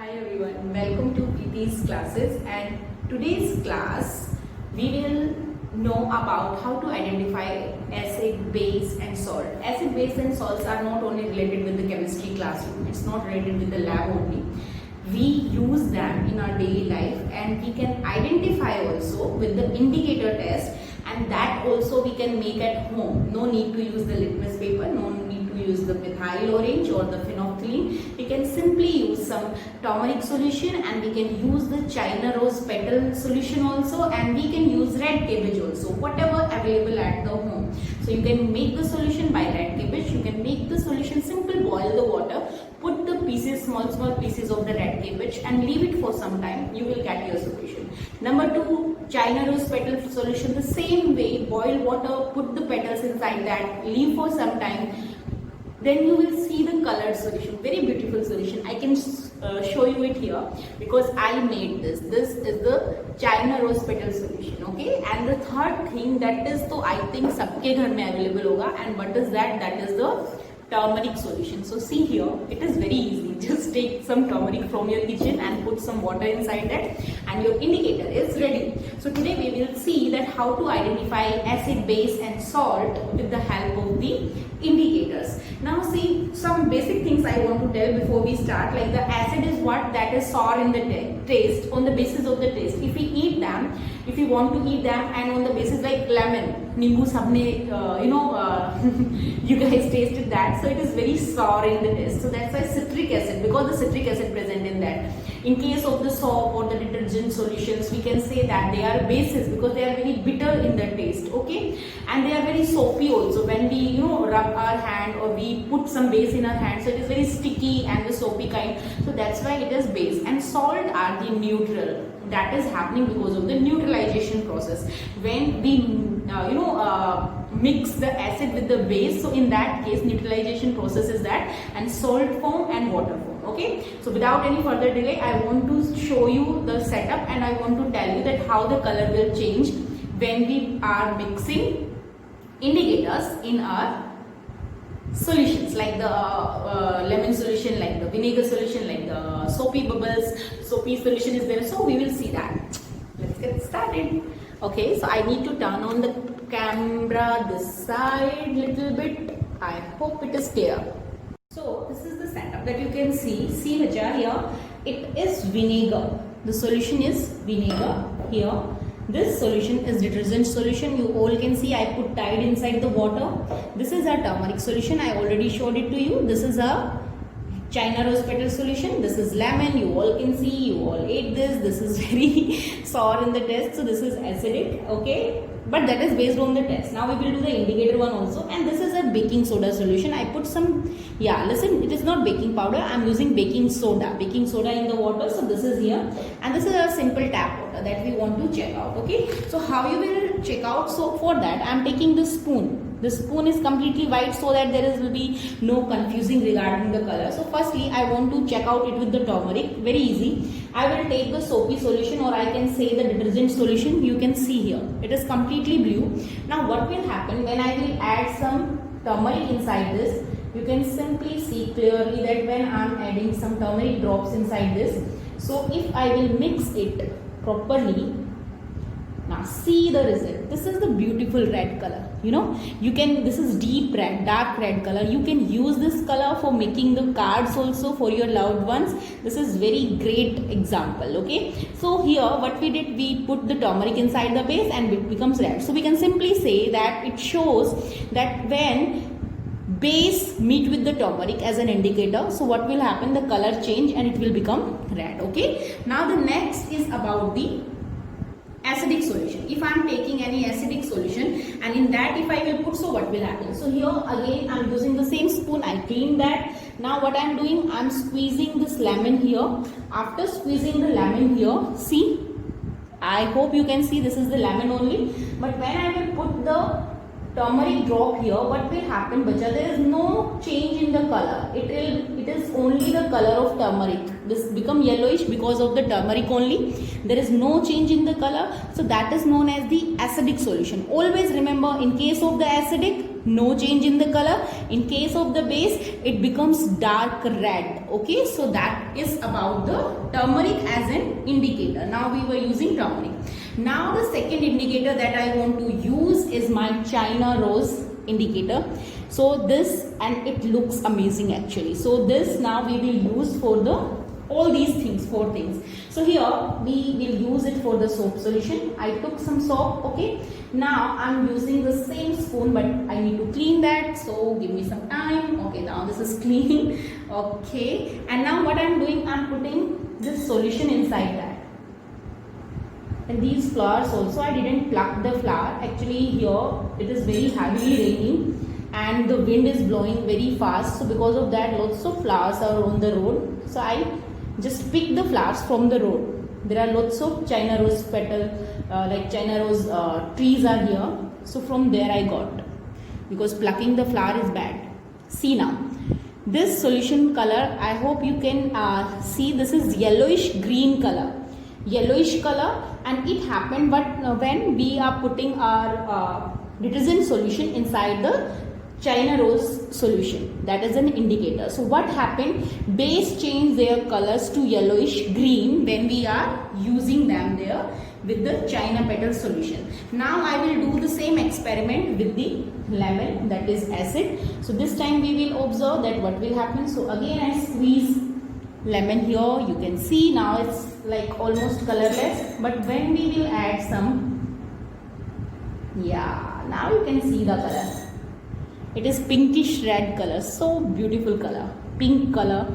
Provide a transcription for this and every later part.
Hi everyone, welcome to Preeti's classes, and today's class we will know about how to identify acid, base and salt. Acid, base and salts are not only related with the chemistry classroom, it's not related with the lab only. We use them in our daily life and we can identify also with the indicator test, and that also we can make at home. No need to use the litmus paper, no need to use the methyl orange or the phenolphthalein. We can simply use some turmeric solution, and we can use the China rose petal solution also, and we can use red cabbage also, whatever available at the home. So you can make the solution by red cabbage. You can make the solution simple, boil the water, put the pieces, small pieces of the red cabbage and leave it for some time. You will get your solution. Number 2, China rose petal solution, the same way, boil water, put the petals inside that, leave for some time. Then you will see the colored solution, very beautiful solution. I can show you it here because I made this. This is the China rose petal solution, okay? And the third thing that is, so I think सबके घर में available होगा, and what is that? That is the turmeric solution. So see here, it is very easy. Just take some turmeric from your kitchen and put some water inside that, and your indicator is ready. So today we will see that how to identify acid, base and salt with the help of the indicators. Now see some basic things I want to tell before we start. Like the acid is what? That is sour in the taste, on the basis of the taste. If we eat them, if we want to eat them, and on the basis like lemon, nimbu sabne, you guys tasted that, so it is very sour in the taste. So that's why citric acid, because the citric acid present in that. In case of the soap or the detergent solutions, we can say that they are bases because they are very bitter in the taste, okay? And they are very soapy also. When we rub our hand or we put some base in our hand, so it is very sticky and the soapy kind. So that's why it is base. And salt are the neutral. That is happening because of the neutralization process. When we mix the acid with the base, so in that case neutralization process is that, and salt form and water form. Okay, so without any further delay, I want to show you the setup, and I want to tell you that how the color will change when we are mixing indicators in our solutions, like the lemon solution, like the vinegar solution, like the soapy bubbles, soapy solution is there. So we will see that. Let's get started. Okay, so I need to turn on the camera this side little bit. I hope it is clear. So this is the setup that you can see. See Haja here, it is vinegar. The solution is vinegar here. This solution is detergent solution. You all can see I put Tide inside the water. This is a turmeric solution. I already showed it to you. This is a China rose petal solution. This is lemon. You all can see. You all ate this. This is very sour in the taste. So this is acidic. Okay. But that is based on the test. Now we will do the indicator one also. And this is a baking soda solution. I put some, listen, it is not baking powder. I am using baking soda in the water. So this is here. And this is a simple tap water that we want to check out. Okay. So how you will check out? So for that, I am taking the spoon. The spoon is completely white so that there will be no confusing regarding the color. So firstly, I want to check out it with the turmeric. Very easy. I will take the soapy solution, or I can say the detergent solution. You can see here. It is completely blue. Now what will happen when I will add some turmeric inside this? You can simply see clearly that when I am adding some turmeric drops inside this. So if I will mix it properly, now see the result. This is the beautiful red color. This is deep red, dark red color. You can use this color for making the cards also for your loved ones. This is very great example. Okay, so here what we did, we put the turmeric inside the base and it becomes red. So we can simply say that it shows that when base meet with the turmeric as an indicator, so what will happen, the color change and it will become red. Okay, now the next is about the acidic solution. If I am taking any acidic solution and in that if I will put, so what will happen? So here again I am using the same spoon. I clean that. Now what I am doing, I am squeezing this lemon here. After squeezing the lemon here, see, I hope you can see this is the lemon only. But when I will put the turmeric drop here, what will happen, bacha? There is no change in the color. It is only the color of turmeric. This become yellowish because of the turmeric only. There is no change in the color. So that is known as the acidic solution. Always remember, in case of the acidic, no change in the color. In case of the base, it becomes dark red. Okay, so that is about the turmeric as an indicator. Now we were using turmeric. Now the second indicator that I want to use is my China rose indicator. So this, and it looks amazing actually. So this now we will use for the all these things, 4 things. So here we will use it for the soap solution. I took some soap. Okay, now I'm using the same spoon, but I need to clean that, so give me some time. Okay, now this is clean. Okay, and now what I'm doing, I'm putting this solution inside that. And these flowers also, I didn't pluck the flower. Actually here it is very heavily raining and the wind is blowing very fast, so because of that lots of flowers are on the road. So I just pick the flowers from the road. There are lots of China rose petal, like China rose trees are here. So from there I got, because plucking the flower is bad. See now, this solution color, I hope you can see, this is yellowish green color. Yellowish color, and it happened but when we are putting our detergent solution inside the China rose solution, that is an indicator. So what happened, base changed their colors to yellowish green when we are using them there with the China petal solution. Now I will do the same experiment with the lemon, that is acid. So this time we will observe that what will happen. So again I squeeze lemon here, you can see now it's like almost colorless, but when we will add some, yeah, now you can see the color. It is pinkish red color, so beautiful color, pink color.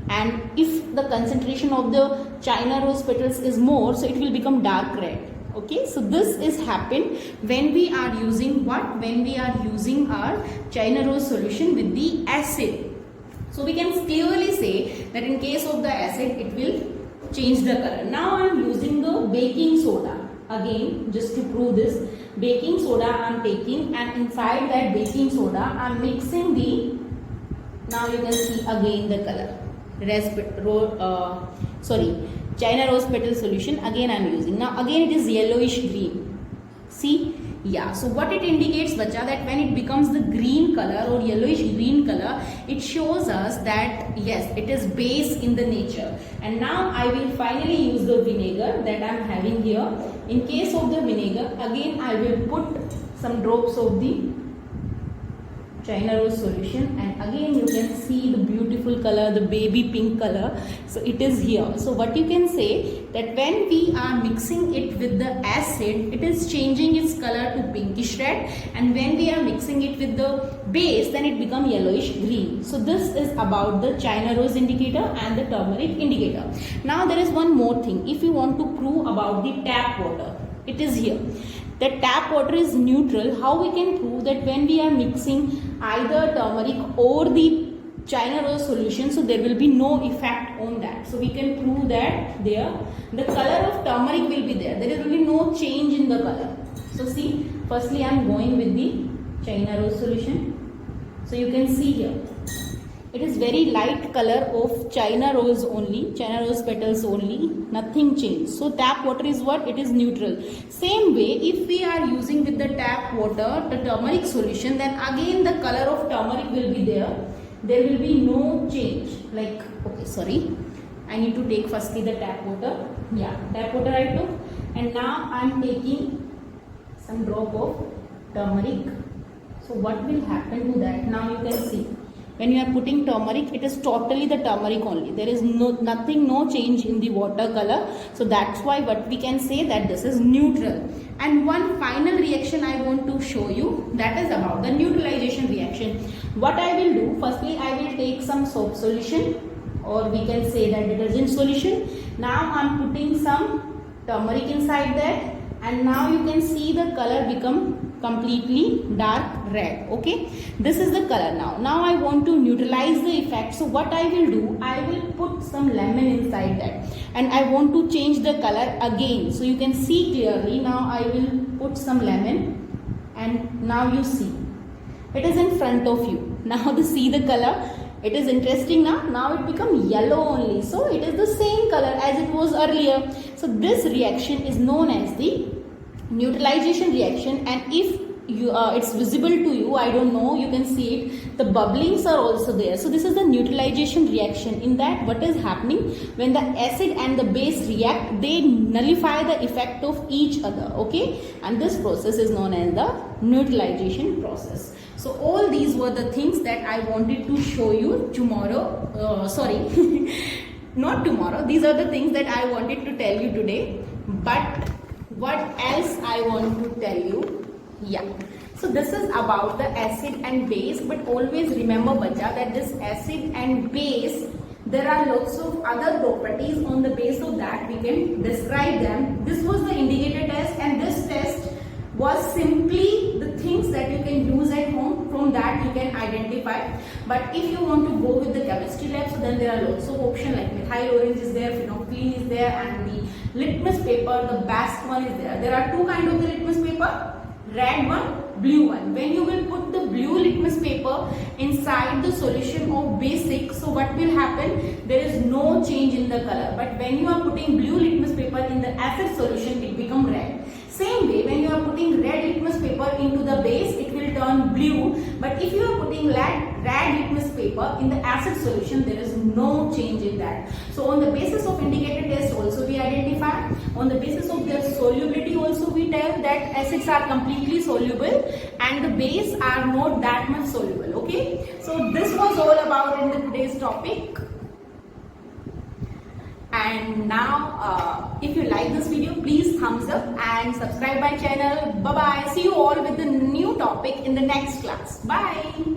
And if the concentration of the China rose petals is more, so it will become dark red. Okay, so this is happen when we are using what? When we are using our China rose solution with the acid. So we can clearly say that in case of the acid, it will change the color. Now I am using the baking soda. Again, just to prove this, baking soda I am taking, and inside that baking soda I am mixing the, now you can see again the color, China rose petal solution again I am using. Now again it is yellowish green. See, yeah, so what it indicates, bacha, that when it becomes the green color or yellowish green color, it shows us that yes, it is base in the nature. And now I will finally use the vinegar that I am having here. In case of the vinegar, again I will put some drops of the China rose solution, and again you can see the beautiful color, the baby pink color. So it is here. So what you can say, that when we are mixing it with the acid, it is changing its color to pinkish red, and when we are mixing it with the base, then it becomes yellowish green. So this is about the China rose indicator and the turmeric indicator. Now there is one more thing. If you want to prove about the tap water, it is here. That tap water is neutral. How we can prove that when we are mixing either turmeric or the China rose solution, so there will be no effect on that. So we can prove that there the color of turmeric will be there. There will be no change in the color. So see, firstly I am going with the China rose solution. So you can see here, it is very light color of China rose only, China rose petals only, nothing changed. So tap water is what? It is neutral. Same way, if we are using with the tap water the turmeric solution, then again the color of turmeric will be there. There will be no change. Like, okay, sorry, I need to take firstly the tap water. Yeah, tap water I took, and now I am taking some drop of turmeric. So what will happen to that? Now you can see, when you are putting turmeric, it is totally the turmeric only. There is no change in the water color. So that's why what we can say that this is neutral. And one final reaction I want to show you, that is about the neutralization reaction. What I will do, firstly I will take some soap solution, or we can say that detergent solution. Now I am putting some turmeric inside that, and now you can see the color become completely dark red. Okay, this is the color now. Now I want to neutralize the effect. So what I will do, I will put some lemon inside that, and I want to change the color again. So you can see clearly. Now I will put some lemon, and now you see it is in front of you. Now see the color. It is interesting now. Now it becomes yellow only. So it is the same color as it was earlier. So this reaction is known as the neutralization reaction, and if it's visible to you, I don't know, you can see it, the bubblings are also there. So this is the neutralization reaction. In that, what is happening, when the acid and the base react, they nullify the effect of each other, okay, and this process is known as the neutralization process. So all these were the things that I wanted to show you tomorrow, not tomorrow, these are the things that I wanted to tell you today. But what else I want to tell you? Yeah, so this is about the acid and base, but always remember bacha that this acid and base, there are lots of other properties on the base of that we can describe them. This was the indicator test, and this test was simply the things that you can use at home, from that you can identify. But if you want to go with the chemistry lab, so then there are lots of options like methyl orange is there, phenolphthalein is there, and the litmus paper, the best one is there. There are two kinds of the litmus paper, red one, blue one. When you will put the blue litmus paper inside the solution of basic, so what will happen, there is no change in the color. But when you are putting blue litmus paper in the acid solution, it become red. Same way, when you are putting red litmus paper into the base, it will turn blue. But if you are putting red litmus paper in the acid solution, there is no change in that. So on the basis of indicator test also we identify, on the basis of their solubility also we tell that acids are completely soluble and the base are not that much soluble, okay. So this was all about in the today's topic. And now if you like this video, please thumbs up and subscribe my channel. Bye bye. See you all with the new topic in the next class. Bye.